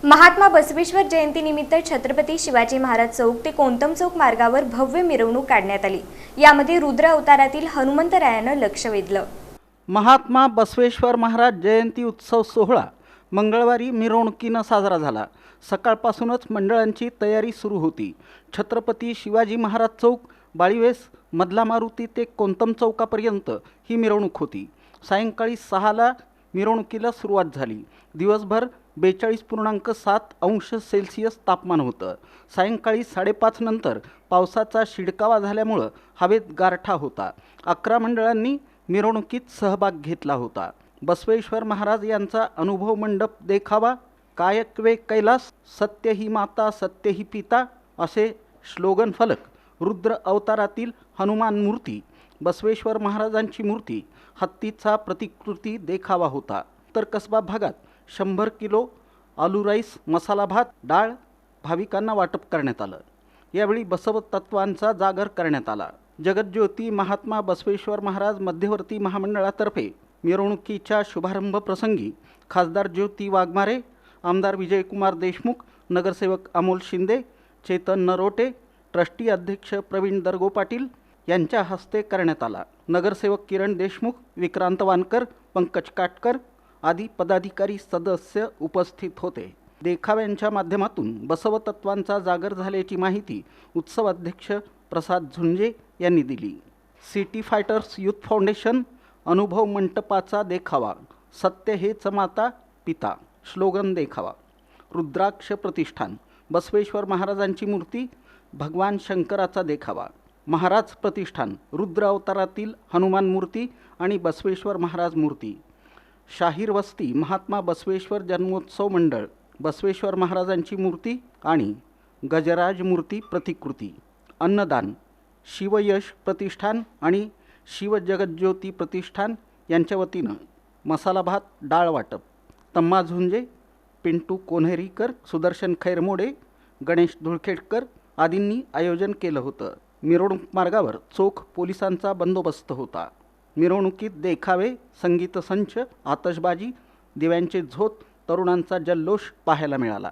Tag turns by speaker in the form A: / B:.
A: महात्मा बसवेश्वर जयंतीनिमित्त छत्रपती शिवाजी महाराज चौक ते कोंतम चौक मार्गावर भव्य मिरवणूक काढण्यात आली। यामध्ये रुद्र अवतारातील हनुमंतरायानं लक्ष वेधलं।
B: महात्मा बसवेश्वर महाराज जयंती उत्सव सोहळा मंगळवारी मिरवणुकीनं साजरा झाला। सकाळपासूनच मंडळांची तयारी सुरू होती। छत्रपती शिवाजी महाराज चौक, बाळीवेस, मधला मारुती ते कोंतम चौकापर्यंत ही मिरवणूक होती। सायंकाळी 6ला मिरवणुकीला सुरुवात झाली। दिवसभर 42.7 अंश सेल्सिअस तापमान होतं। सायंकाळी 5:30 नंतर पावसाचा शिडकावा झाल्यामुळं हवेत गारठा होता। 11 मंडळांनी मिरवणुकीत सहभाग घेतला होता। बसवेश्वर महाराज यांचा अनुभव मंडप देखावा, कायकवे कैलास, सत्य ही माता सत्य ही पिता असे स्लोगन फलक, रुद्र अवतारातील हनुमान मूर्ती, बसवेश्वर महाराजांची मूर्ती, हत्तीचा प्रतिकृती देखावा होता। तर कसबा भागात 100 किलो आलू राईस, मसाला भात, डाळ भाविकांना वाटप करण्यात आलं। यावेळी बसव तत्वांचा जागर करण्यात आला। जगज्योती महात्मा बसवेश्वर महाराज मध्यवर्ती महामंडळातर्फे मिरवणुकीच्या शुभारंभ प्रसंगी खासदार ज्योती वाघमारे, आमदार विजयकुमार देशमुख, नगरसेवक अमोल शिंदे, चेतन नरोटे, ट्रस्टी अध्यक्ष प्रवीण दरगो पाटील यांच्या हस्ते करण्यात आला। नगरसेवक किरण देशमुख, विक्रांत वानकर, पंकज काटकर आदी पदाधिकारी सदस्य उपस्थित होते। देखाव्यांच्या माध्यमातून बसव तत्वांचा जागर झाल्याची माहिती उत्सव अध्यक्ष प्रसाद झुंजे यांनी दिली। सिटी फायटर्स युथ फाउंडेशन अनुभव मंटपाचा देखावा, सत्य हेच माता पिता स्लोगन देखावा, रुद्राक्ष प्रतिष्ठान, बसवेश्वर महाराजांची मूर्ती, भगवान शंकराचा देखावा, महाराज प्रतिष्ठान, रुद्र अवतारातील हनुमान मूर्ती आणि बसवेश्वर महाराज मूर्ती, शाहीर वस्ती महात्मा बसवेश्वर जन्मोत्सव मंडळ, बसवेश्वर महाराजांची मूर्ती आणि गजराज मूर्ती प्रतिकृती, अन्नदान, शिवयश प्रतिष्ठान आणि शिव जगज्योती प्रतिष्ठान यांच्या वतीनं मसाला भात, डाळ वाटप, तम्मा झुंजे, पिंटू कोन्हेरीकर, सुदर्शन खैरमोडे, गणेश धुळखेडकर आदींनी आयोजन केलं होतं। मिरवणूक मार्गावर चोख पोलिसांचा बंदोबस्त होता। मिरवणुकीत देखावे, संगीत संच, आतषबाजी, दिव्यांचे झोत, तरुणांचा जल्लोष पाहायला मिळाला।